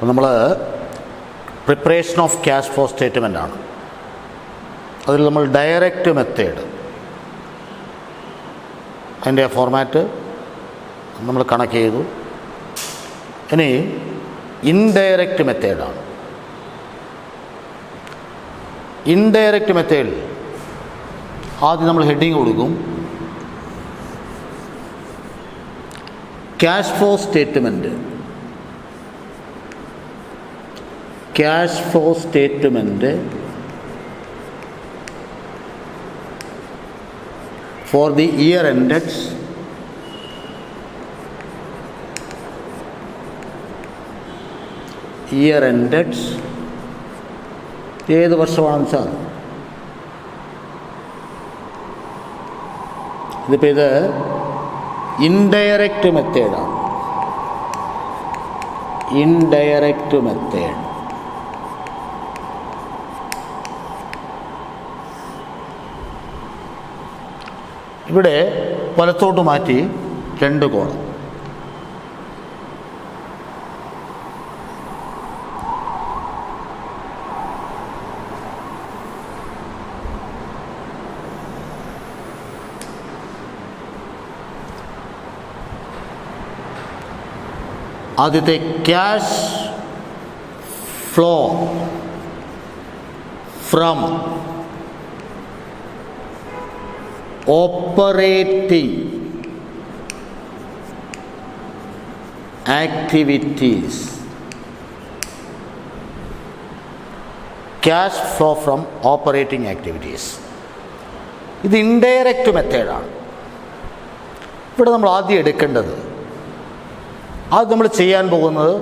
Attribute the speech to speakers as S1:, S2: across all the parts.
S1: നമ്മൾ preparation of cash flow statement ആണ്. അതിൽ നമ്മൾ ഡയറക്റ്റ് മെത്തേഡ് അതിൻ്റെ ഫോർമാറ്റ് നമ്മൾ കണക്ട് ചെയ്തു. ഇനി ഇൻഡയറക്റ്റ് മെത്തേഡാണ്. ഇൻഡയറക്റ്റ് മെത്തേഡിൽ ആദ്യം നമ്മൾ ഹെഡിങ് കൊടുക്കും, cash flow statement. Cash flow statement for the year ended ഏത് വർഷമാണെന്ന് വെച്ചാൽ ഇതിപ്പോൾ ഇത് ഇൻഡയറക്റ്റ് മെത്തേഡാണ്. ഇൻഡയറക്റ്റ് മെത്തേഡ് ഇവിടെ വലത്തോട്ട് മാറ്റി 2 കോളം. ആദ്യത്തെ cash flow from operating activities. Cash flow from operating activities. ഇത് ഇൻഡയറക്റ്റ് മെത്തേഡാണ്. ഇവിടെ നമ്മൾ ആദ്യം എടുക്കേണ്ടത്, അത് നമ്മൾ ചെയ്യാൻ പോകുന്നത്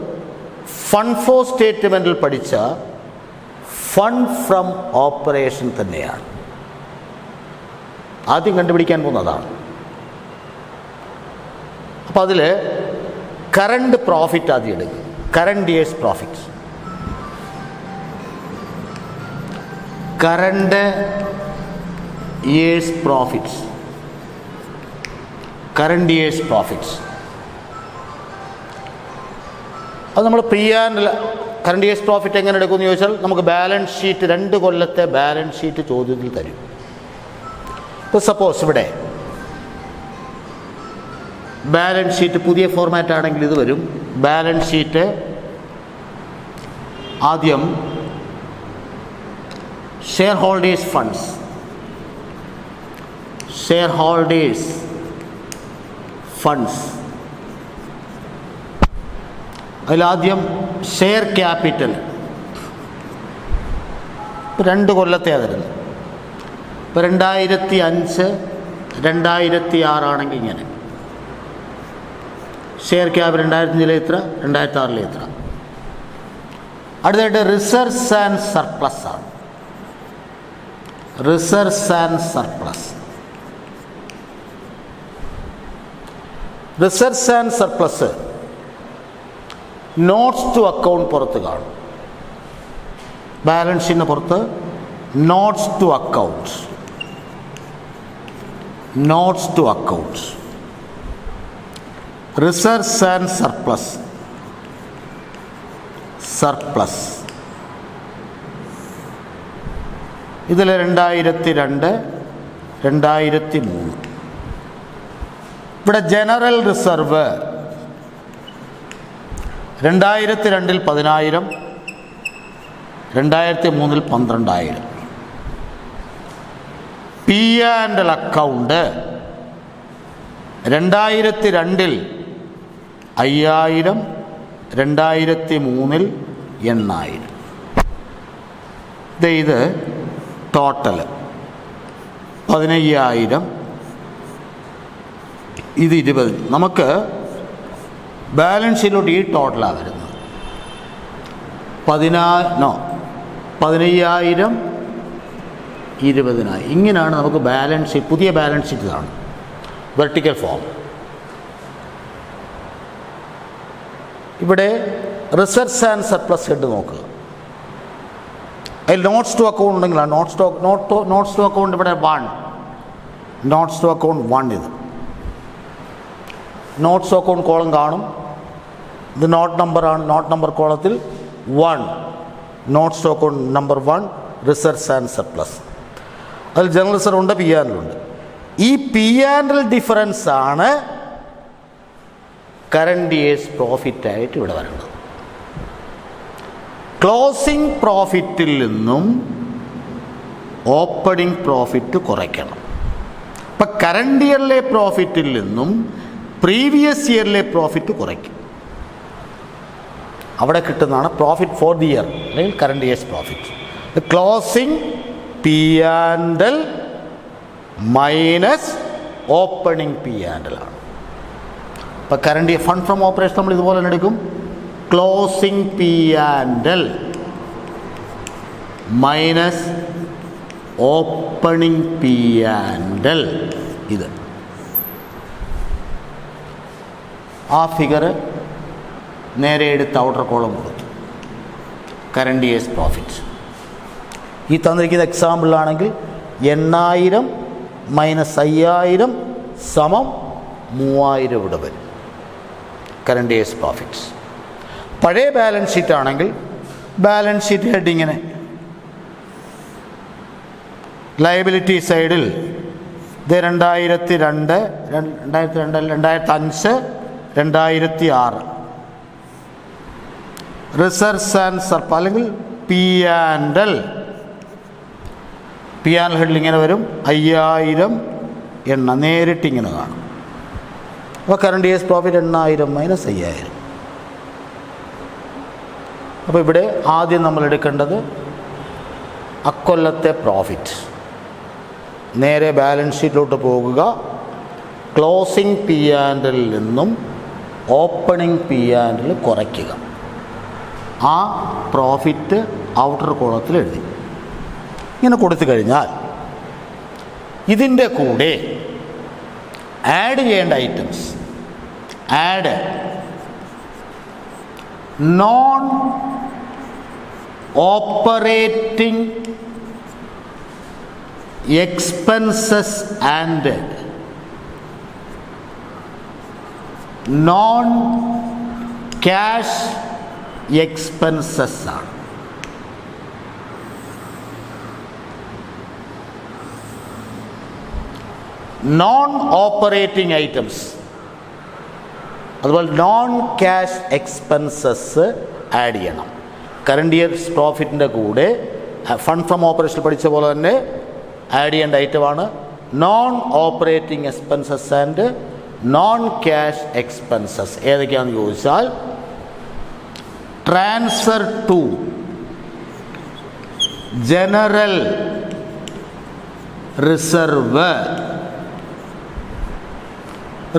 S1: ഫണ്ട് ഫ്ലോ സ്റ്റേറ്റ്മെൻറ്റിൽ പഠിച്ച ഫണ്ട് ഫ്രം ഓപ്പറേഷൻ തന്നെയാണ്. ആദ്യം കണ്ടുപിടിക്കാൻ പോകുന്നതാണ്. അപ്പോൾ അതിൽ കറണ്ട് പ്രോഫിറ്റ് ആദ്യം എടുക്കും. Current years profit. Current years profits. Current years profits അത് നമ്മൾ കറണ്ട് ഇയേഴ്സ് പ്രോഫിറ്റ് എങ്ങനെ എടുക്കുമെന്ന് ചോദിച്ചാൽ നമുക്ക് ബാലൻസ് ഷീറ്റ് 2 കൊല്ലത്തെ ബാലൻസ് ഷീറ്റ് ചോദ്യത്തിൽ തരും. ഇപ്പോൾ സപ്പോസ് ഇവിടെ ബാലൻസ് ഷീറ്റ് പുതിയ ഫോർമാറ്റ് ആണെങ്കിൽ ഇത് വരും. ബാലൻസ് ഷീറ്റ് ആദ്യം share holders funds. Share holders funds അതിലാദ്യം ഷെയർ ക്യാപിറ്റൽ 2 കൊല്ലത്തെയാണ് തരുന്നത്. ഇപ്പോൾ 2005 2006 ആണെങ്കിൽ ഇങ്ങനെ ഷെയർ ക്യാപിറ്റൽ 2005 എത്ര, 2006 എത്ര. അടുത്തായിട്ട് റിസർവ്സ് ആൻഡ് സർപ്ലസ് ആണ്. Reserves and surplus. Reserves and surplus notes to account പുറത്ത് കാണും. ബാലൻസ് ഷീറ്റിന് പുറത്ത് notes to accounts. Notes to accounts. Reserves and surplus. Surplus ഇതിൽ 2002 2003. ഇവിടെ general reserve 2002 10,000, 2003 12,000. P and L account 2002 5,000, 2003 8,000. ഇത് ടോട്ടൽ 15,000, ഇത് 20. നമുക്ക് ബാലൻസ് ഷീറ്റിലോട്ട് ഈ ടോട്ടലാണ് വരുന്നത്. 15,000 20,000. ഇങ്ങനെയാണ് നമുക്ക് ബാലൻസ് ഷീറ്റ്, പുതിയ ബാലൻസ് ഷീറ്റ് കാണും. Vertical form. ഇവിടെ റിസർവ്സ് ആൻഡ് സർപ്ലസ് ഹെഡ് നോക്കുക. അതിൽ നോട്ട്സ് ടു അക്കൗണ്ട് ഉണ്ടെങ്കിലാണ് നോട്ട്സ് ടു അക്കൗണ്ട് ഇവിടെ 1. Notes to account 1. ഇത് നോട്ട്സ് ടു അക്കൗണ്ട് കോളം കാണും. ഇത് നോട്ട് നമ്പറാണ്. നോട്ട് നമ്പർ കോളത്തിൽ 1, note stock number 1, reserves and surplus. അതിൽ ജനറൽ റിസർവ് ഉണ്ട്, പി ആൻഡ് എൽ ഉണ്ട്. ഈ പി ആൻഡ് എൽ ഡിഫറൻസ് ആണ് കറണ്ട് ഇയേഴ്സ് പ്രോഫിറ്റായിട്ട് ഇവിടെ വരേണ്ടത്. ക്ലോസിംഗ് പ്രോഫിറ്റിൽ നിന്നും ഓപ്പണിംഗ് പ്രോഫിറ്റ് കുറയ്ക്കണം. അപ്പം കറണ്ട് ഇയറിലെ പ്രോഫിറ്റിൽ നിന്നും പ്രീവിയസ് ഇയറിലെ പ്രോഫിറ്റ് കുറയ്ക്കും. അവിടെ കിട്ടുന്നതാണ് പ്രോഫിറ്റ് ഫോർ ദി ഇയർ അല്ലെങ്കിൽ current years profit. Closing P and L minus opening P and L ആണ്. അപ്പോൾ current year fund from operation നമ്മൾ ഇതുപോലെ തന്നെ എടുക്കും. Closing P and L minus opening P and L. ഇത് ആ ഫിഗർ നേരെ എടുത്ത് ഔട്ടർ കോളം കൊടുത്തു. കറണ്ട് ഇയേഴ്സ് പ്രോഫിറ്റ് ഈ തന്നിരിക്കുന്ന എക്സാമ്പിളാണെങ്കിൽ 8,000 മൈനസ് 5,000 സമം 3,000 ഇവിടെ വരും കറണ്ട് ഇയേഴ്സ് പ്രോഫിറ്റ്സ്. പഴയ ബാലൻസ് ഷീറ്റ് ആണെങ്കിൽ ബാലൻസ് ഷീറ്റ് ഹെഡിങ്ങിനെ ലയബിലിറ്റി സൈഡിൽ ഇത് 2002, 2005, 2006 റിസർവ്സ് ആൻഡ് സർപ്ലസ് അല്ലെങ്കിൽ P and L. P and L ഹെഡിൽ ഇങ്ങനെ വരും 5,000 എണ്ണ നേരിട്ട് ഇങ്ങനെ കാണും. അപ്പോൾ കറണ്ട് ഇയേഴ്സ് പ്രോഫിറ്റ് 8,000 മൈനസ് 5,000. അപ്പോൾ ഇവിടെ ആദ്യം നമ്മൾ എടുക്കേണ്ടത് അക്കൊല്ലത്തെ പ്രോഫിറ്റ്. നേരെ ബാലൻസ് ഷീറ്റിലോട്ട് പോകുക. ക്ലോസിംഗ് പി ആൻഡ് എല്ലിൽ നിന്നും ഓപ്പണിംഗ് പി ആൻഡ് എൽ കുറയ്ക്കുക. ആ പ്രോഫിറ്റ് ഔട്ടർ കോളത്തിൽ എഴുതി ഇങ്ങനെ കൊടുത്തു കഴിഞ്ഞാൽ ഇതിൻ്റെ കൂടെ ആഡ് ചെയ്യേണ്ട items add non operating expenses and non cash expenses ആണ്. നോൺ ഓപ്പറേറ്റിംഗ് ഐറ്റംസ് അതുപോലെ നോൺ ക്യാഷ് എക്സ്പെൻസസ് ആഡ് ചെയ്യണം. കറണ്ട് ഇയർസ് പ്രോഫിറ്റിൻ്റെ കൂടെ ഫണ്ട് ഫ്രം ഓപ്പറേഷൻ പഠിച്ച പോലെ തന്നെ ആഡ് ചെയ്യേണ്ട ഐറ്റമാണ് non operating expenses and non cash expenses. ഏതൊക്കെയാണെന്ന് ചോദിച്ചാൽ ട്രാൻസ്ഫർ ടു ജനറൽ റിസർവ്,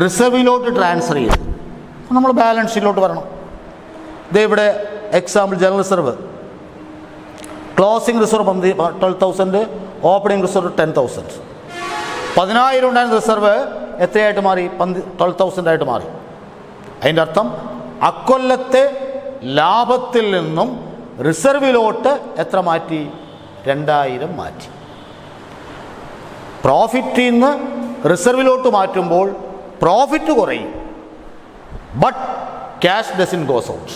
S1: റിസർവിലോട്ട് ട്രാൻസ്ഫർ ചെയ്തു നമ്മൾ ബാലൻസ് ഷീറ്റിലോട്ട് വരണം. ഇതേ ഇവിടെ example general reserve closing reserve 12,000, opening reserve 10,000. 10,000 ഉണ്ടായിരുന്ന റിസർവ് എത്രയായിട്ട് മാറി? 12,000 ആയിട്ട് മാറി. അതിൻ്റെ അർത്ഥം അക്കൊല്ലത്തെ ലാഭത്തിൽ നിന്നും റിസർവിലോട്ട് എത്ര മാറ്റി? 2,000 മാറ്റി. പ്രോഫിറ്റിൽ നിന്ന് റിസർവിലോട്ട് മാറ്റുമ്പോൾ പ്രോഫിറ്റ് കുറയും, but cash doesn't goes out.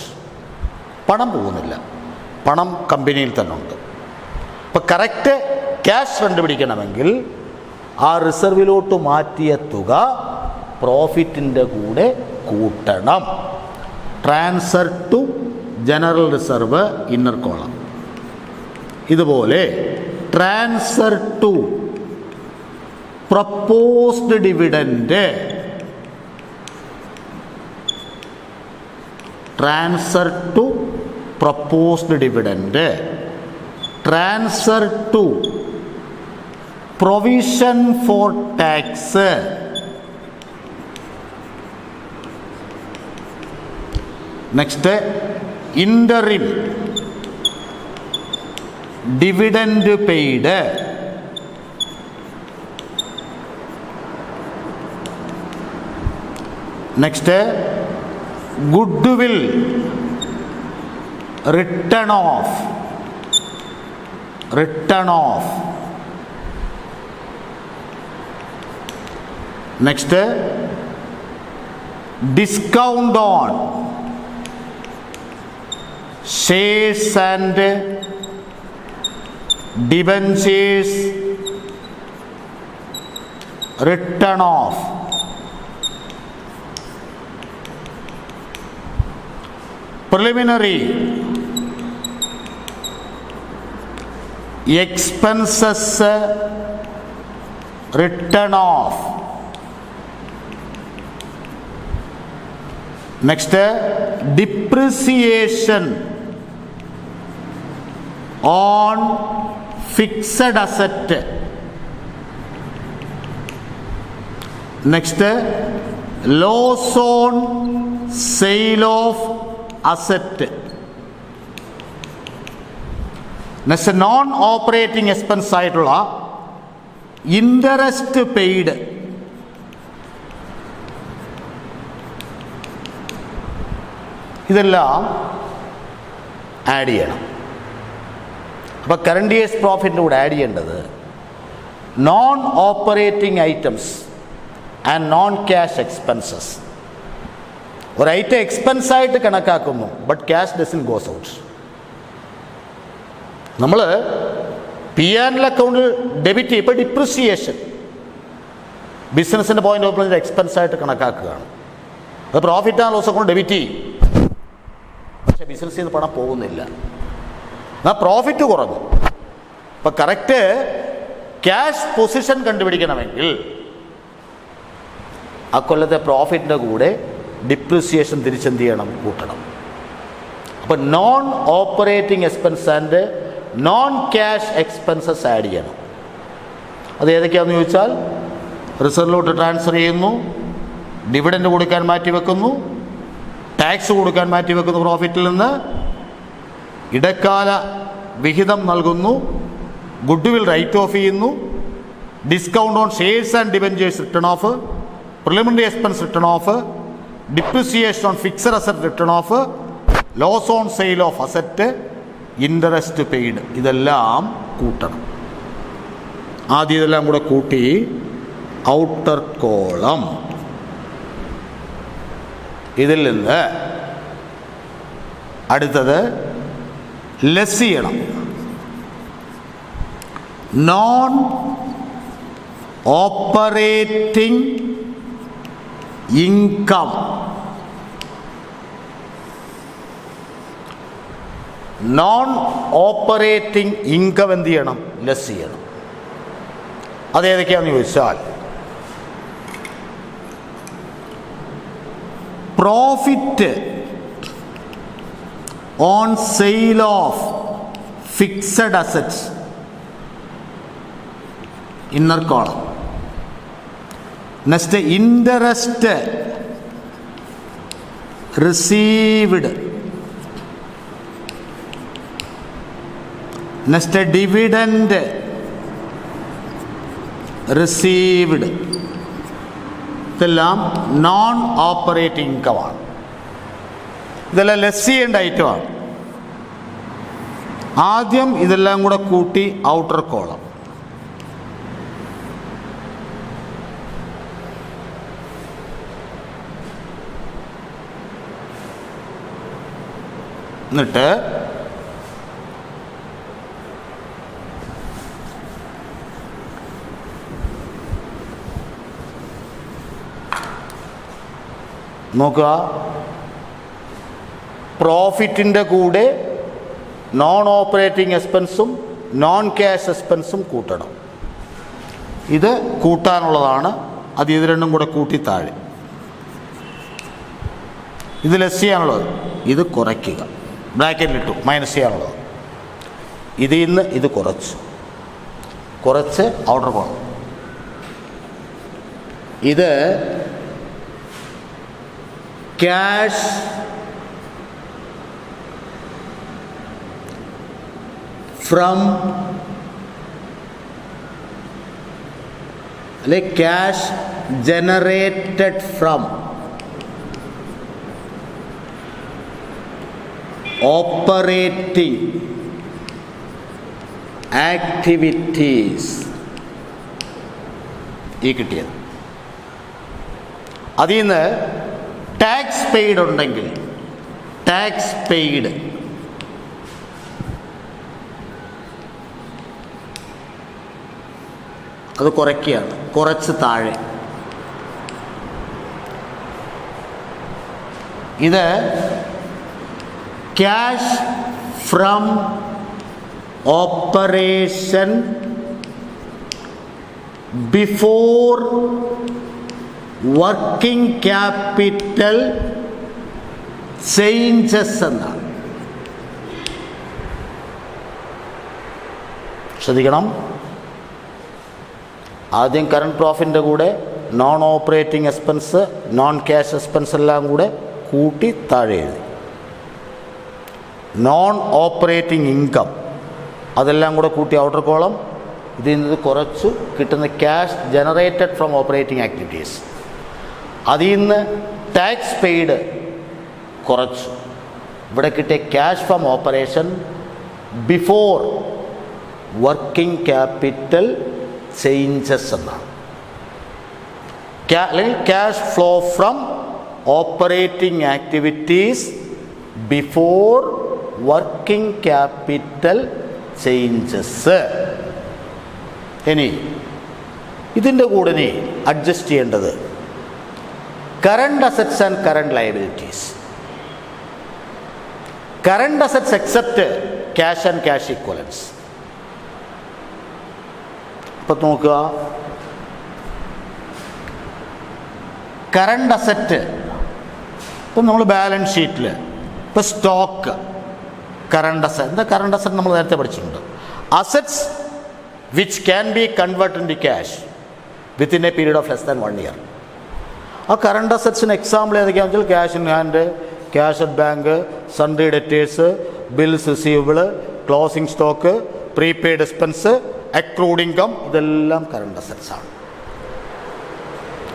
S1: പണം പോകുന്നില്ല, പണം കമ്പനിയിൽ തന്നെ ഉണ്ട്. അപ്പോൾ കറക്റ്റ് ക്യാഷ് കണ്ടുപിടിക്കണമെങ്കിൽ ആ റിസർവിലോട്ട് മാറ്റിയ തുക പ്രോഫിറ്റിൻ്റെ കൂടെ കൂട്ടണം. Transfer to general reserve inner column. ഇതുപോലെ transfer to proposed dividend, transfer to proposed dividend, transfer to provision for tax, next interim dividend paid, next goodwill written off, next discount on shares and debentures written off. Preliminary expenses written off. Next, depreciation on fixed asset. Next, loss on sale of asset. Next, non-operating expense ആയിട്ടുള്ള interest paid. ഇതെല്ലാം add ചെയ്യണം. അപ്പോൾ current year's പ്രോഫിറ്റിൻ്റെ കൂടെ add ചെയ്യേണ്ടത് non operating items and non cash expenses. ഒരു item expense ആയിട്ട് കണക്കാക്കുന്നു, but cash doesn't goes out. നമ്മൾ പി ആൻഡ് എൽ അക്കൗണ്ടിൽ ഡെബിറ്റ് ചെയ്യും. ഇപ്പോൾ ഡിപ്രിസിയേഷൻ ബിസിനസിൻ്റെ പോയിന്റ് ഓഫ് വ്യൂ എക്സ്പെൻസ് ആയിട്ട് കണക്കാക്കുകയാണ്. അത് profit and loss account debit ചെയ്യും, പക്ഷേ ബിസിനസ്സിൽ നിന്ന് പണം പോകുന്നില്ല, എന്നാൽ പ്രോഫിറ്റ് കുറഞ്ഞു. അപ്പം കറക്റ്റ് ക്യാഷ് പൊസിഷൻ കണ്ടുപിടിക്കണമെങ്കിൽ ആ കൊല്ലത്തെ പ്രോഫിറ്റിൻ്റെ കൂടെ ഡിപ്രിസിയേഷൻ തിരിച്ചെന്ത് ചെയ്യണം? കൂട്ടണം. അപ്പം non operating expense and non cash expenses add ചെയ്യണം. അത് ഏതൊക്കെയാണെന്ന് ചോദിച്ചാൽ റിസർവിലോട്ട് ട്രാൻസ്ഫർ ചെയ്യുന്നു, ഡിവിഡൻഡ് കൊടുക്കാൻ മാറ്റിവെക്കുന്നു, ടാക്സ് കൊടുക്കാൻ മാറ്റിവെക്കുന്നു, പ്രോഫിറ്റിൽ നിന്ന് ഇടക്കാല വിഹിതം നൽകുന്നു, ഗുഡ് വിൽ റൈറ്റ് ഓഫ് ചെയ്യുന്നു, discount on shares and debentures written off, preliminary expense written off, depreciation on fixed asset written off, loss on sale of asset, interest paid. ഇതെല്ലാം കൂട്ടണം. ആദ്യം ഇതെല്ലാം കൂടെ കൂട്ടി ഔട്ടർ കോളം ഇതിൽ നിന്ന് അടുത്തത് ലെസ് ചെയ്യണം. Non operating income. Non operating income എന്ത് ചെയ്യണം? ലെസ് ചെയ്യണം. അതേതൊക്കെയാണെന്ന് ചോദിച്ചാൽ profit on sale of fixed assets, inner column. Next interest received. Next dividend received. ഇതെല്ലാം നോൺ ഓപ്പറേറ്റിംഗ് ഇൻകമാണ്. ഇതെല്ലാം ലെസ് ചെയ്യേണ്ട ഐറ്റമാണ്. ആദ്യം ഇതെല്ലാം കൂടെ കൂട്ടി ഔട്ടർ കോളം. എന്നിട്ട് നോക്കുക, പ്രോഫിറ്റിൻ്റെ കൂടെ നോൺ ഓപ്പറേറ്റിംഗ് എക്സ്പെൻസും നോൺ ക്യാഷ് എക്സ്പെൻസും കൂട്ടണം. ഇത് കൂട്ടാനുള്ളതാണ്. അത് ഇത് രണ്ടും കൂടെ കൂട്ടി താഴെ. ഇത് ലെസ് ചെയ്യാനുള്ളത്, ഇത് കുറയ്ക്കുക, ബ്രാക്കറ്റിലിട്ടു, മൈനസ് ചെയ്യാനുള്ളത്. ഇതിൽ നിന്ന് ഇത് കുറച്ച് ഔട്ടർ പോകണം. ഇത് ക്യാഷ് ഫ്രം അല്ലെ cash generated from operating activities. ഈ കിട്ടിയത്. അതിൽ നിന്ന് ടാക്സ് പെയ്ഡ് ഉണ്ടെങ്കിൽ ടാക്സ് പെയ്ഡ് അത് കുറയ്ക്കുകയാണ്, കുറച്ച് താഴെ. ഇത് cash from operation before working capital changes എന്നാണ്. ശ്രദ്ധിക്കണം, ആദ്യം കറണ്ട് പ്രോഫിറ്റിൻ്റെ കൂടെ non operating expense, non cash expense എല്ലാം കൂടെ കൂട്ടി താഴെ എഴുതി. നോൺ ഓപ്പറേറ്റിംഗ് ഇൻകം അതെല്ലാം കൂടെ കൂട്ടി ഔട്ടർ കോളം. ഇതിൽ നിന്ന് കുറച്ചു കിട്ടുന്ന cash generated from operating activities. അതിൽ നിന്ന് ടാക്സ് പെയ്ഡ് കുറച്ചു. ഇവിടെ കിട്ടിയ cash from operation before working capital changes എന്നാണ്. അല്ലെങ്കിൽ cash flow from operating activities before working capital changes. ഇനി ഇതിൻ്റെ കൂടെ നീ അഡ്ജസ്റ്റ് ചെയ്യേണ്ടത് current assets and current liabilities. Current assets except cash and cash ഇക്വലൻസ്. ഇപ്പം നോക്കുക, കറണ്ട് അസറ്റ് ഇപ്പം നമ്മൾ ബാലൻസ് ഷീറ്റിൽ ഇപ്പോൾ സ്റ്റോക്ക് കറണ്ട് അസറ്റ്. എന്താ കറണ്ട് അസറ്റ്? നമ്മൾ നേരത്തെ പഠിച്ചിട്ടുണ്ട്. Assets which can be convert into cash within a period of less than 1 year. ആ കറണ്ട് അസറ്റ്സിന് എക്സാമ്പിൾ ഏതൊക്കെയാണെന്ന് വെച്ചാൽ cash in hand, cash at bank, sundry debtors, bills receivable, closing stock, prepaid expense, accrued income, ഇതെല്ലാം current assets ആണ്.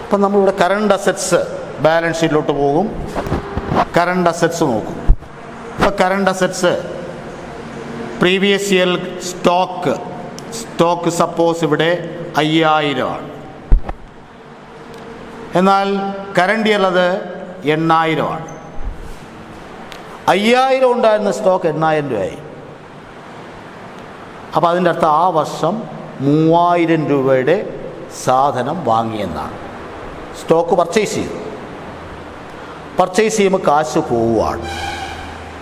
S1: അപ്പം നമ്മളിവിടെ current assets balance ഷീറ്റിലോട്ട് പോകും. Current assets നോക്കും. ഇപ്പോൾ current assets previous year stock suppose ഇവിടെ 5000 ആണ്. എന്നാൽ കറണ്ട് ഇയർ അത് 8000 ആണ്. 5000 ഉണ്ടായിരുന്ന സ്റ്റോക്ക് 8000 രൂപയായി. അപ്പോൾ അതിൻ്റെ അർത്ഥം ആ വർഷം 3000 രൂപയുടെ സാധനം വാങ്ങിയെന്നാണ്. സ്റ്റോക്ക് പർച്ചേസ് ചെയ്തു. പർച്ചേസ് ചെയ്യുമ്പോൾ കാശ് പോവുകയാണ്.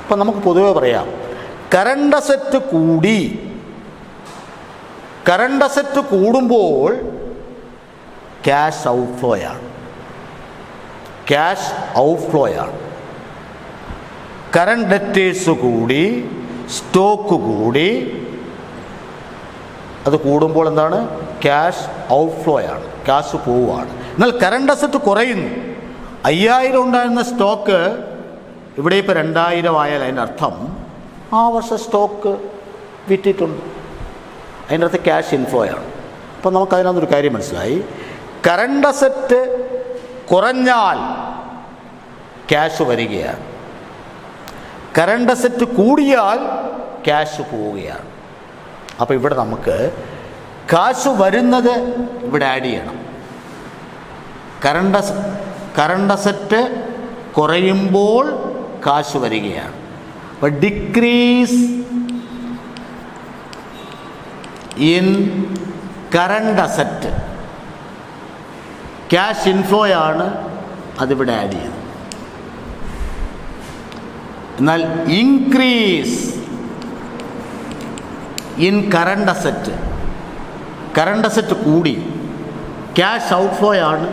S1: അപ്പം നമുക്ക് പൊതുവെ പറയാം, കറണ്ട് അസറ്റ് കൂടി. കറണ്ട് അസറ്റ് കൂടുമ്പോൾ ക്യാഷ് ഔട്ട്ഫ്ലോയാണ്. ക്യാഷ് ഔട്ട്ഫ്ലോയാണ്. കറണ്ട് ഡെറ്റേഴ്സ് കൂടി, സ്റ്റോക്ക് കൂടി. അത് കൂടുമ്പോൾ എന്താണ്? ക്യാഷ് ഔട്ട്ഫ്ലോയാണ്, ക്യാഷ് പോവുകയാണ്. എന്നാൽ കറണ്ട് അസറ്റ് കുറയുന്നു. 5000 ഉണ്ടായിരുന്ന സ്റ്റോക്ക് ഇവിടെ ഇപ്പോൾ 2000 ആയാൽ അതിൻ്റെ അർത്ഥം ആ വർഷം സ്റ്റോക്ക് വിറ്റിട്ടുണ്ട്. അതിൻ്റെ അർത്ഥം ക്യാഷ് ഇൻഫ്ലോയാണ്. അപ്പം നമുക്കതിനകത്തൊരു കാര്യം മനസ്സിലായി. കറണ്ട് അസറ്റ് കുറഞ്ഞാൽ ക്യാഷ് വരികയാണ്. കറണ്ട് അസറ്റ് കൂടിയാൽ ക്യാഷ് പോവുകയാണ്. അപ്പോൾ ഇവിടെ നമുക്ക് കാശ് വരുന്നത് ഇവിടെ ആഡ് ചെയ്യണം. കറണ്ട് അസറ്റ് കുറയുമ്പോൾ കാശ് വരികയാണ്. അപ്പോൾ decrease in current asset, cash ഇൻഫ്ലോയാണ്, അതിവിടെ ആഡ് ചെയ്യുന്നത്. എന്നാൽ increase in current asset, current asset കൂടി, ക്യാഷ് ഔട്ട്ഫ്ലോയാണ്,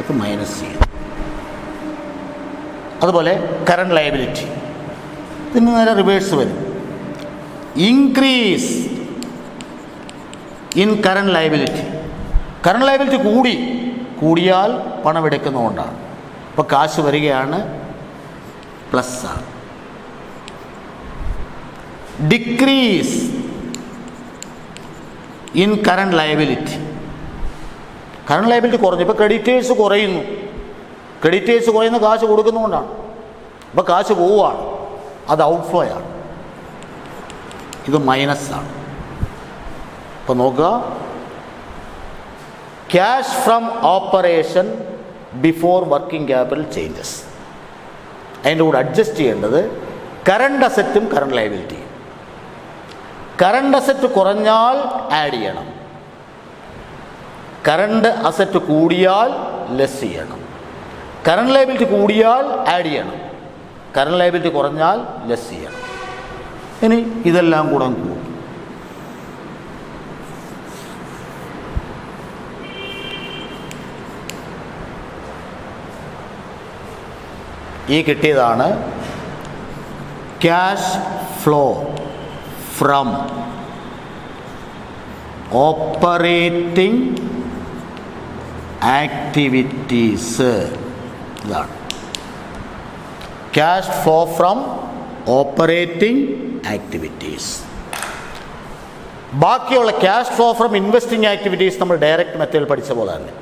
S1: അത് മൈനസ് ചെയ്യും. അതുപോലെ കറണ്ട് ലയബിലിറ്റി, ഇതിന് നേരെ റിവേഴ്സ് വരും. Increase in current liability, current liability കൂടിയാൽ പണം എടുക്കുന്നതുകൊണ്ടാണ്. അപ്പോൾ കാശ് വരികയാണ്, പ്ലസ് ആണ്. Decrease in current liability, current liability കുറഞ്ഞു. ഇപ്പോൾ ക്രെഡിറ്റേഴ്സ് കുറയുന്നു. ക്രെഡിറ്റേഴ്സ് കുറയുന്ന കാശ് കൊടുക്കുന്നതുകൊണ്ടാണ്. അപ്പോൾ കാശ് പോവുകയാണ്, അത് ഔട്ട്ഫ്ലോയാണ്, ഇത് മൈനസാണ്. അപ്പോൾ നോക്കുക, cash from operation before working capital changes. അതിൻ്റെ കൂടെ അഡ്ജസ്റ്റ് ചെയ്യേണ്ടത് കറണ്ട് അസറ്റും കറണ്ട് ലയബിലിറ്റിയും. കറണ്ട് അസറ്റ് കുറഞ്ഞാൽ ആഡ് ചെയ്യണം, കറണ്ട് അസറ്റ് കൂടിയാൽ ലെസ് ചെയ്യണം, കറണ്ട് ലയബിലിറ്റി കൂടിയാൽ ആഡ് ചെയ്യണം, കറണ്ട് ലയബിലിറ്റി കുറഞ്ഞാൽ ലെസ് ചെയ്യണം. ഇനി ഇതെല്ലാം കൂടെ കൂടും. ഈ കിട്ടിയതാണ് cash flow from operating activities. ഇതാണ് cash flow from operating activities. ബാക്കിയുള്ള cash flow from investing activities നമ്മൾ ഡയറക്റ്റ് മെത്തേഡിൽ പഠിച്ച പോലെ തന്നെ.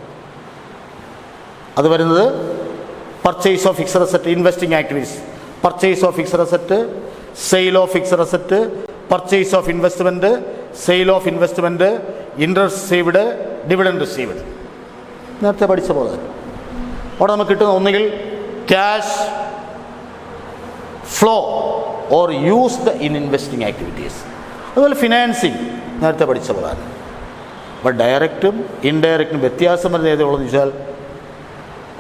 S1: അത് വരുന്നത് purchase of fixed asset, investing activities, purchase of fixed asset, sale of fixed asset, purchase of investment, sale of investment, interest received, dividend received. നേരത്തെ പഠിച്ച പോലെ തന്നെ അവിടെ നമുക്ക് കിട്ടുന്ന ഒന്നുകിൽ cash flow or used in investing activities. അതുപോലെ financing നേരത്തെ പഠിച്ച പോലെ തന്നെ. അപ്പോൾ ഡയറക്റ്റും ഇൻഡയറക്റ്റും വ്യത്യാസം വരുന്ന ഏതുള്ളതെന്ന് വെച്ചാൽ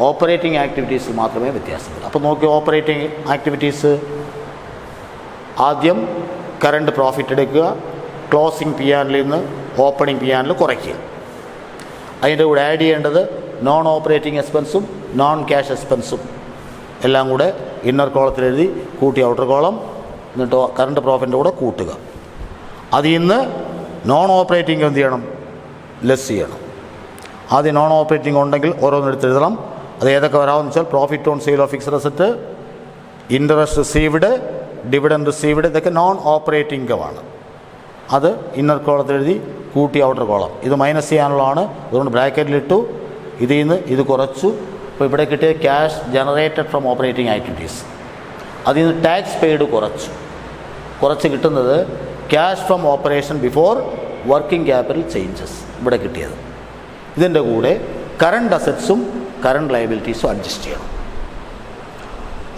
S1: ഓപ്പറേറ്റിംഗ് ആക്ടിവിറ്റീസിൽ മാത്രമേ വ്യത്യാസമുള്ളൂ. അപ്പോൾ നോക്കി, ഓപ്പറേറ്റിംഗ് ആക്ടിവിറ്റീസ് ആദ്യം കറണ്ട് പ്രോഫിറ്റ് എടുക്കുക, ക്ലോസിംഗ് പി ആനിൽ നിന്ന് ഓപ്പണിംഗ് പി ആനിൽ കുറയ്ക്കുക. അതിൻ്റെ കൂടെ ആഡ് ചെയ്യേണ്ടത് നോൺ ഓപ്പറേറ്റിംഗ് എക്സ്പെൻസും നോൺ ക്യാഷ് എക്സ്പെൻസും എല്ലാം കൂടെ ഇന്നർ കോളത്തിൽ എഴുതി കൂട്ടി ഔട്ടർ കോളം, എന്നിട്ട് കറണ്ട് പ്രോഫിറ്റിൻ്റെ കൂടെ കൂട്ടുക. അതിൽ നിന്ന് നോൺ ഓപ്പറേറ്റിംഗ് എന്ത് ചെയ്യണം? ലെസ് ചെയ്യണം. ആദ്യം നോൺ ഓപ്പറേറ്റിംഗ് ഉണ്ടെങ്കിൽ ഓരോന്നെടുത്ത് എഴുതണം. അത് ഏതൊക്കെ വരാമെന്ന് വെച്ചാൽ profit on sale of fixed asset, interest received, dividend received, ഇതൊക്കെ നോൺ ഓപ്പറേറ്റിംഗ് ഇൻകമാണ്. അത് ഇന്നർ കോളത്തിൽ എഴുതി കൂട്ടി ഔട്ടർ കോളം. ഇത് മൈനസ് ചെയ്യാനുള്ളതാണ്, അതുകൊണ്ട് ബ്രാക്കറ്റിലിട്ടു. ഇതിൽ നിന്ന് ഇത് കുറച്ചു. ഇപ്പോൾ ഇവിടെ കിട്ടിയ cash generated from operating activities, അതിൽ നിന്ന് ടാക്സ് പെയ്ഡ് കുറച്ച് കിട്ടുന്നത് cash from operation before working capital changes ഇവിടെ കിട്ടിയത്. ഇതിൻ്റെ കൂടെ കറണ്ട് അസറ്റ്സും കറണ്ട് ലയബിലിറ്റീസും അഡ്ജസ്റ്റ് ചെയ്യണം.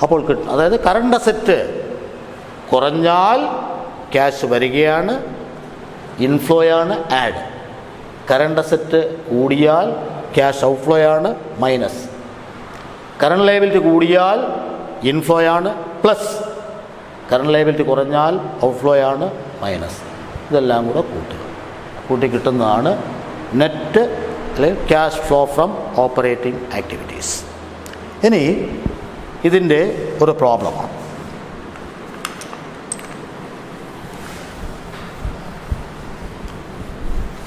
S1: അപ്പോൾ അതായത് കറണ്ട് അസറ്റ് കുറഞ്ഞാൽ ക്യാഷ് വരികയാണ്, ഇൻഫ്ലോയാണ് ആഡ്. കറണ്ട് അസറ്റ് കൂടിയാൽ ക്യാഷ് ഔട്ട്ഫ്ലോയാണ് മൈനസ്. കറണ്ട് ലയബിലിറ്റി കൂടിയാൽ ഇൻഫ്ലോയാണ് പ്ലസ്. കറണ്ട് ലയബിലിറ്റി കുറഞ്ഞാൽ ഔട്ട്ഫ്ലോയാണ് മൈനസ്. ഇതെല്ലാം കൂടെ കൂട്ടി കിട്ടുന്നതാണ് നെറ്റ് അല്ലെങ്കിൽ cash flow from operating activities. ഇനി ഇതിൻ്റെ ഒരു പ്രോബ്ലമാണ്.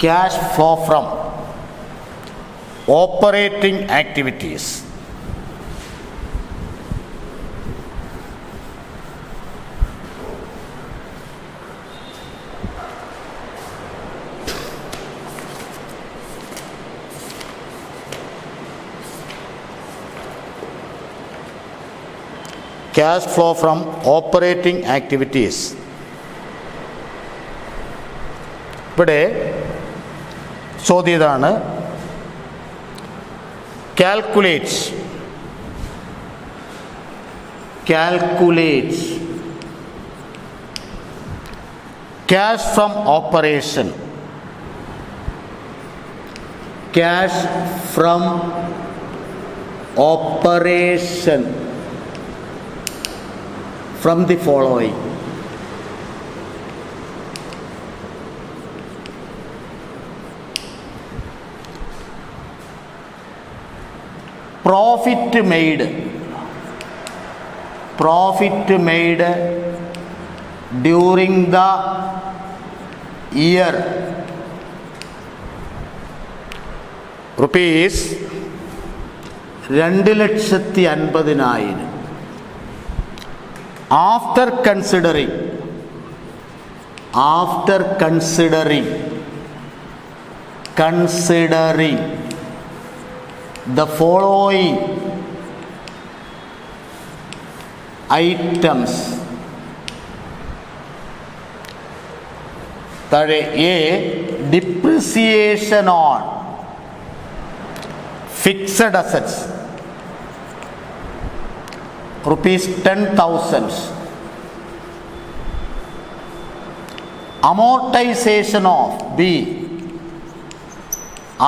S1: Cash flow from operating activities. Cash flow from operating activities. ഇവിടെ ചോദ്യം ഇതാണ്, calculate cash from operation. Cash from operation from the following: profit made during the year rupees 2,50,000. After considering the following items: A. Depreciation on fixed assets rupees 10,000. Amortization of B.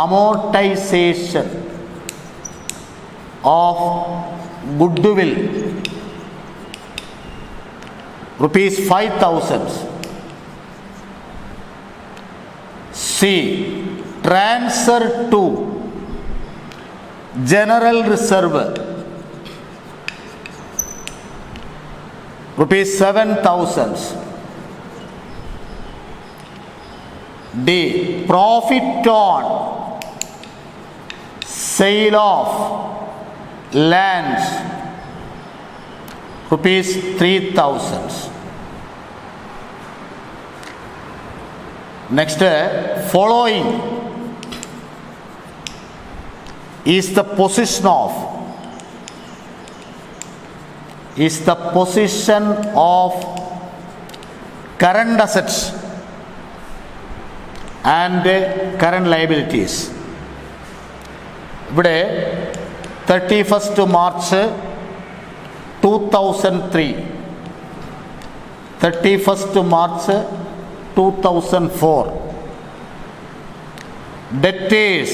S1: amortization of goodwill rupees 5,000. C. Transfer to general reserve rupees 7,000. D. Profit on sale of lands rupees 3,000. Next, following is the position of current assets and current liabilities. ഇവിടെ 31st March 2003, 31st March 2004, debtors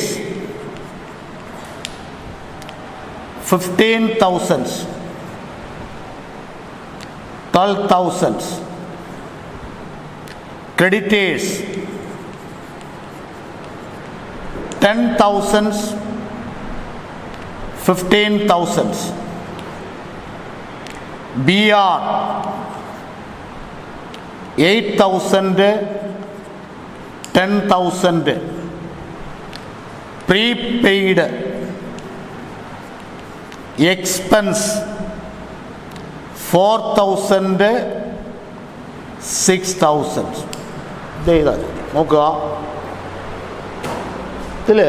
S1: 15,000, 12,000, creditors 10,000, 15,000, BR 8,000, 10,000, prepaid expense 4,000, 6,000. നോക്കുക, ഇതിൽ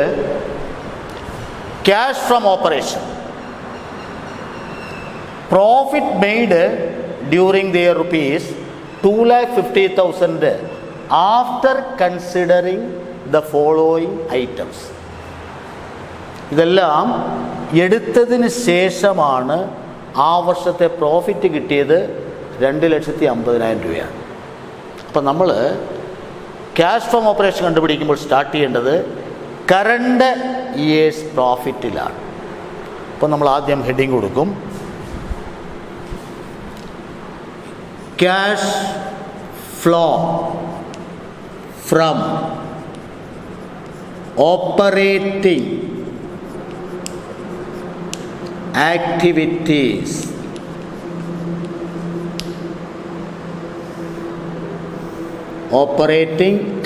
S1: cash from operation, profit made during the year rupees 2,50,000 after considering the following items. ഇതെല്ലാം എടുത്തതിന് ശേഷമാണ് ആ വർഷത്തെ profit കിട്ടിയത് 2,50,000 രൂപയാണ്. അപ്പം നമ്മൾ ക്യാഷ് ഫ്രം ഓപ്പറേഷൻ കണ്ടുപിടിക്കുമ്പോൾ സ്റ്റാർട്ട് ചെയ്യേണ്ടത് കറണ്ട് ഇയേഴ്സ് പ്രോഫിറ്റിലാണ്. അപ്പോൾ നമ്മൾ ആദ്യം ഹെഡിങ് കൊടുക്കും, cash flow from operating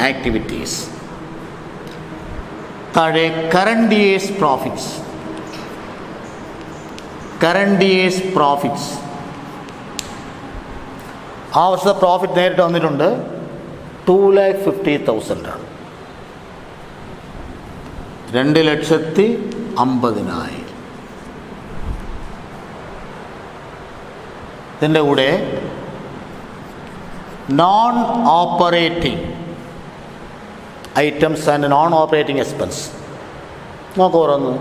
S1: activities താഴെ കറണ്ട് ഇയേഴ്സ് പ്രോഫിറ്റ്സ് ആ വർഷത്തെ പ്രോഫിറ്റ് നേരിട്ട് വന്നിട്ടുണ്ട് 2,50,000 ആണ്. 2,50,000. ഇതിൻ്റെ കൂടെ non operating items and non operating expense നോക്കുക. ഓരോന്ന്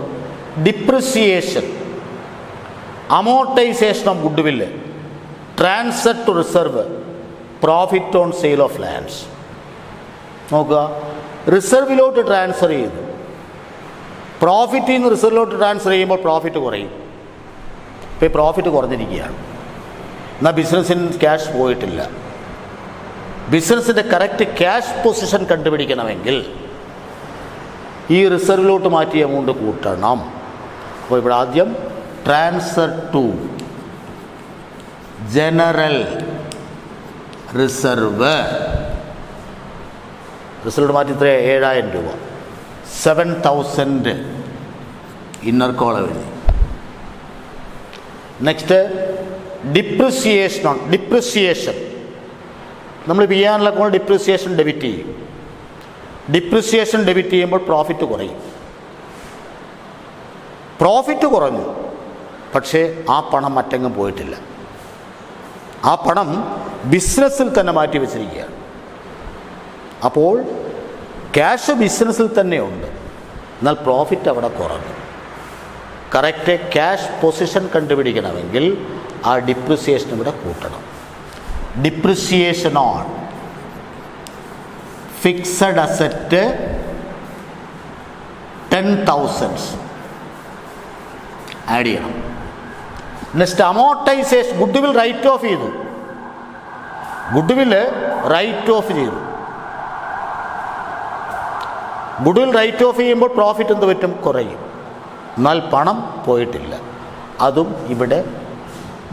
S1: depreciation, amortisation of goodwill, transfer to reserve, profit on sale of lands. നോക്കുക, റിസർവിലോട്ട് ട്രാൻസ്ഫർ ചെയ്തു, പ്രോഫിറ്റിൽ നിന്ന് റിസർവിലോട്ട് ട്രാൻസ്ഫർ ചെയ്യുമ്പോൾ പ്രോഫിറ്റ് കുറയും. ഇപ്പോൾ പ്രോഫിറ്റ് കുറഞ്ഞിരിക്കുകയാണ്. എന്നാൽ ബിസിനസ്സിന് ക്യാഷ് പോയിട്ടില്ല. ബിസിനസ്സിൻ്റെ കറക്റ്റ് ക്യാഷ് പൊസിഷൻ കണ്ടുപിടിക്കണമെങ്കിൽ ഈ റിസർവിലോട്ട് മാറ്റിയ എമൗണ്ട് കൂട്ടണം. അപ്പോൾ ഇവിടെ ആദ്യം ട്രാൻസ്ഫർ ടു ജനറൽ റിസർവ്, റിസർവിലോട്ട് മാറ്റി ഇത്ര 7,000 രൂപ, 7,000 ഇന്നർ കോളം എഴുതി. നെക്സ്റ്റ് ഡിപ്രിസിയേഷൻ നമ്മൾ ചെയ്യാനുള്ള അക്കൗണ്ട് ഡിപ്രിസിയേഷൻ ഡെബിറ്റ് ചെയ്യും. ഡിപ്രിസിയേഷൻ ഡെബിറ്റ് ചെയ്യുമ്പോൾ പ്രോഫിറ്റ് കുറയും. പ്രോഫിറ്റ് കുറഞ്ഞു, പക്ഷേ ആ പണം മറ്റെങ്ങും പോയിട്ടില്ല. ആ പണം ബിസിനസ്സിൽ തന്നെ മാറ്റി വെച്ചിരിക്കുകയാണ്. അപ്പോൾ ക്യാഷ് ബിസിനസ്സിൽ തന്നെയുണ്ട്, എന്നാൽ പ്രോഫിറ്റ് അവിടെ കുറഞ്ഞു. കറക്റ്റ് ക്യാഷ് പൊസിഷൻ കണ്ടുപിടിക്കണമെങ്കിൽ ആ ഡിപ്രിസിയേഷൻ ഇവിടെ കൂട്ടണം. Depreciation on fixed asset 10,000 add ചെയ്യണം. Next amortisation, goodwill write off ചെയ്തു, ഗുഡ് വിൽ റൈറ്റ് ഓഫ് ചെയ്തു. ഗുഡ് വിൽ റൈറ്റ് ഓഫ് ചെയ്യുമ്പോൾ പ്രോഫിറ്റ് എന്ത് പറ്റും? കുറയും. എന്നാൽ പണം പോയിട്ടില്ല. അതും ഇവിടെ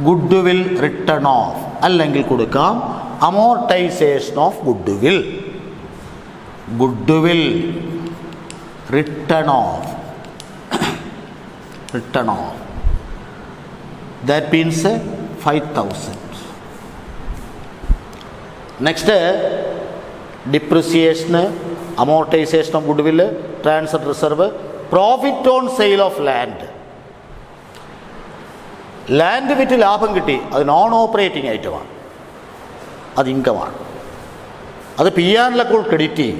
S1: ഗുഡ് വിൽ റിട്ടേൺ ഓഫ്, അല്ലെങ്കിൽ കൊടുക്കാം amortisation of goodwill. Goodwill written off, written off, that means 5,000. Next depreciation, amortisation of goodwill, transfer reserve, profit on sale of land. Land വിറ്റ് ലാഭം കിട്ടി, അത് നോൺ ഓപ്പറേറ്റിംഗ് ഐറ്റമാണ്, അത് ഇൻകമാണ്. അത് P ആറിലൊക്കെ credit ചെയ്യും.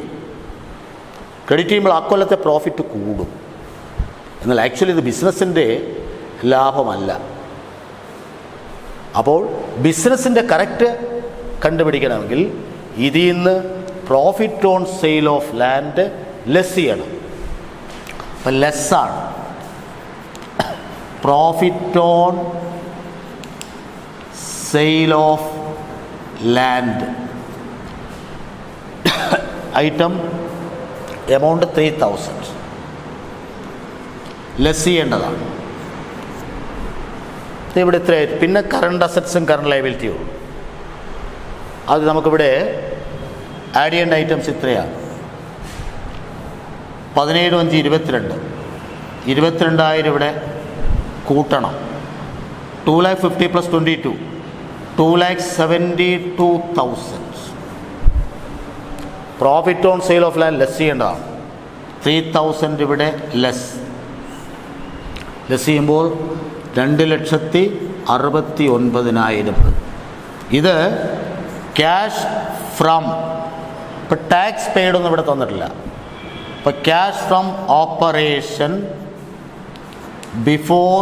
S1: ക്രെഡിറ്റ് ചെയ്യുമ്പോൾ അക്കൊല്ലത്തെ profit കൂടും. എന്നാൽ ആക്ച്വലി ഇത് ബിസിനസ്സിൻ്റെ ലാഭമല്ല. അപ്പോൾ ബിസിനസ്സിൻ്റെ കറക്റ്റ് കണ്ടുപിടിക്കണമെങ്കിൽ ഇതിൽ നിന്ന് profit on sale of land less ചെയ്യണം. അപ്പം ലെസ്സാണ് profit on sale of land. Item amount 3,000 less ചെയ്യേണ്ടതാണ്. ഇവിടെ ഇത്രയായിട്ട്. പിന്നെ കറണ്ട് അസറ്റ്സും കറണ്ട് ലയബിലിറ്റിയും, അത് നമുക്കിവിടെ ആഡ് ചെയ്യേണ്ട ഐറ്റംസ് ഇത്രയാണ്. 17 5 22, 22,000 ഇവിടെ കൂട്ടണം. 2,50,000 + 22, 2,72,000. Profit on sale of land less ചെയ്യേണ്ടതാണ്. 3,000 ഇവിടെ ലെസ് ചെയ്യുമ്പോൾ 2,69,000. ഇത് ക്യാഷ് ഫ്രം, ഇപ്പം ടാക്സ് പെയ്ഡൊന്നും ഇവിടെ തന്നിട്ടില്ല. ഇപ്പം cash from operation before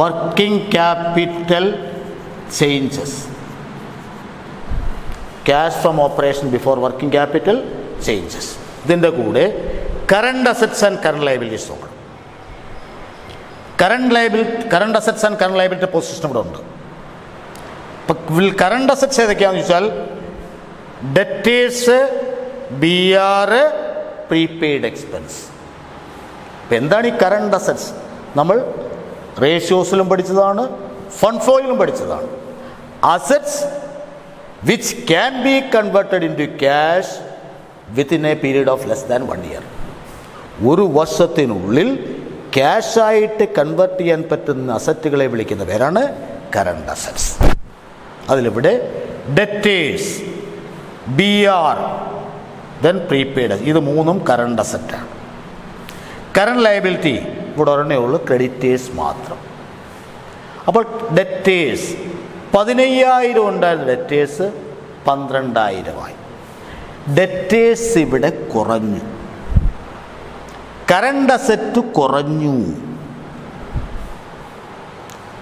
S1: working capital changes. Cash from operation before working capital changes. ഇതിൻ്റെ കൂടെ current assets and current liabilities നോക്കണം. Current assets and current liability position ഇവിടെ ഉണ്ട്. ഇപ്പം കറണ്ട് അസറ്റ്സ് ഏതൊക്കെയാണെന്ന് ചോദിച്ചാൽ ഡെറ്റേഴ്സ്, BR, പ്രീപെയ്ഡ് എക്സ്പെൻസ്. ഇപ്പം എന്താണ് ഈ കറണ്ട് അസറ്റ്സ്? നമ്മൾ റേഷ്യോസിലും പഠിച്ചതാണ്, ഫണ്ട് ഫ്ലോയിലും പഠിച്ചതാണ്. Assets which can be converted into cash within a period of less than 1 year. ഒരു വർഷത്തിനുള്ളിൽ ക്യാഷായിട്ട് കൺവേർട്ട് ചെയ്യാൻ പറ്റുന്ന അസറ്റുകളെ വിളിക്കുന്ന പേരാണ് കറണ്ട് അസറ്റ്സ്. അതിലിവിടെ ഡെറ്റേഴ്സ്, BR, ദെൻ പ്രീപെയ്ഡ്, ഇത് മൂന്നും കറണ്ട് അസറ്റാണ്. കറണ്ട് ലയബിലിറ്റി ഇവിടെ ഒരെണ്ണേ ഉള്ളൂ, ക്രെഡിറ്റേഴ്സ് മാത്രം. അപ്പോൾ ഡെറ്റേഴ്സ് 15,000 ഉണ്ടായിരുന്ന ഡെറ്റേഴ്സ് 12,000 ഡെറ്റേഴ്സ് ഇവിടെ കുറഞ്ഞു. കറണ്ട് അസറ്റ് കുറഞ്ഞു.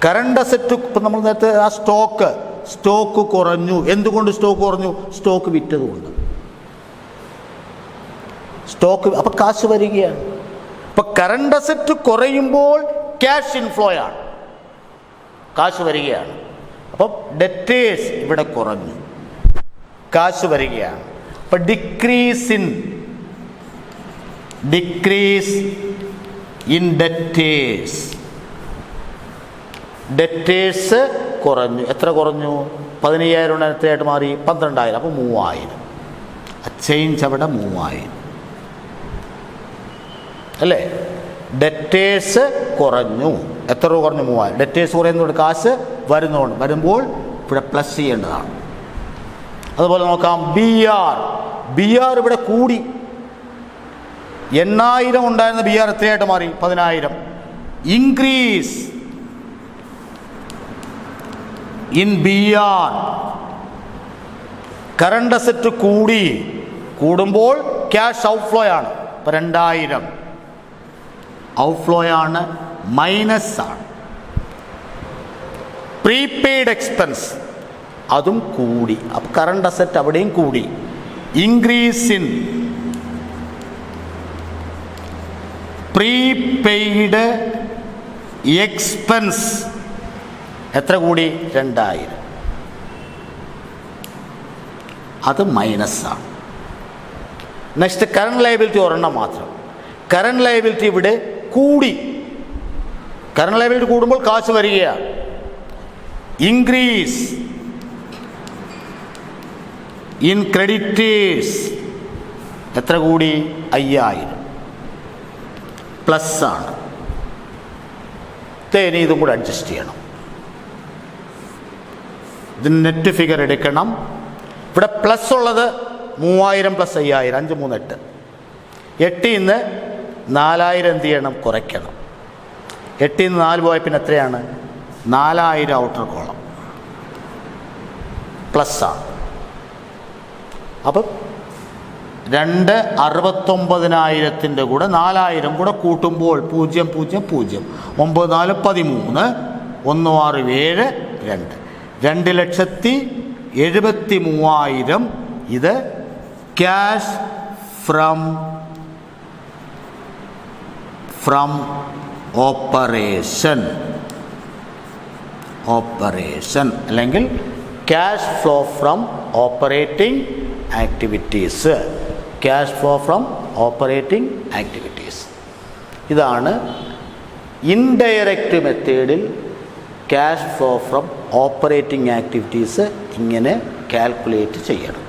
S1: കറണ്ട് അസറ്റ് ഇപ്പം നമ്മൾ നേരത്തെ ആ സ്റ്റോക്ക് കുറഞ്ഞു. എന്തുകൊണ്ട് സ്റ്റോക്ക് കുറഞ്ഞു? സ്റ്റോക്ക് വിറ്റതുകൊണ്ട്. സ്റ്റോക്ക് അപ്പം കാശ് വരികയാണ്. അപ്പം കറണ്ട് അസറ്റ് കുറയുമ്പോൾ ക്യാഷ് ഇൻഫ്ലോ ആണ്, കാശ് വരികയാണ്. അപ്പം ഡെറ്റേഴ്സ് ഇവിടെ കുറഞ്ഞു, കാശ് വരികയാണ്. അപ്പം ഡിക്രീസ് ഇൻ ഡെറ്റേഴ്സ് കുറഞ്ഞു. എത്ര കുറഞ്ഞു? 15,000 എത്രയായിട്ട് മാറി? 12,000. അപ്പോൾ 3,000. ചേഞ്ച് അവിടെ 3,000 അല്ലേ? ഡെറ്റേഴ്സ് കുറഞ്ഞു. എത്ര രൂപ കുറഞ്ഞു? 3,000. ഡെറ്റേഴ്സ് കുറയുന്നതുകൊണ്ട് കാശ് വരുമ്പോൾ ഇവിടെ പ്ലസ് ചെയ്യേണ്ടതാണ്. അതുപോലെ നോക്കാം BR ഇവിടെ കൂടി. 8,000 ഉണ്ടായിരുന്ന BR എത്രയായിട്ട് മാറി? 10,000. Increase in BR. Current asset കൂടുമ്പോൾ ക്യാഷ് ഔട്ട്ഫ്ലോ ആണ്. ഇപ്പം 2,000 ഔട്ട്ഫ്ലോ ആണ്, മൈനസ് ആണ്. പ്രീപെയ്ഡ് എക്സ്പെൻസ് അതും കൂടി. അപ്പം കറണ്ട് അസറ്റ് അവിടെയും കൂടി. ഇൻക്രീസ് ഇൻ പ്രീപെയ്ഡ് എക്സ്പെൻസ് എത്ര കൂടി? 2000. അത് മൈനസാണ്. നെക്സ്റ്റ് കറണ്ട് ലയബിലിറ്റി ഒരെണ്ണം മാത്രം. കറണ്ട് ലയബിലിറ്റി ഇവിടെ കൂടി. കറണ്ട് ലയബിലിറ്റി കൂടുമ്പോൾ കാശ് വരികയാണ്. ഇൻക്രീസ് ഇൻ ക്രെഡിറ്റേഴ്സ് എത്ര കൂടി? 5000 പ്ലസ് ആണ്. ഇനി ഇതും കൂടെ അഡ്ജസ്റ്റ് ചെയ്യണം. ഇതിന് നെറ്റ് ഫിഗർ എടുക്കണം. ഇവിടെ പ്ലസ് ഉള്ളത് 3000 പ്ലസ് 5000, 5 3 8. 8ൽ നിന്ന് 4000 എന്ത് ചെയ്യണം? കുറയ്ക്കണം. 8ൽ നിന്ന് 4 പോയ പിന്നെ എത്രയാണ്? 4000 ഔട്ടർ കോളം പ്ലസ് ആണ്. അപ്പം 2,69,000 കൂടെ 4000 കൂടെ കൂട്ടുമ്പോൾ 0 0 0 9 4 13 1 6 7 2 2,73,000. ഇത് ക്യാഷ് ഫ്രം ഓപ്പറേഷൻ അല്ലെങ്കിൽ cash flow from operating activities. ഇതാണ് ഇൻഡയറക്റ്റ് മെത്തേഡിൽ cash flow from operating activities ഇങ്ങനെ കാൽക്കുലേറ്റ് ചെയ്യണം.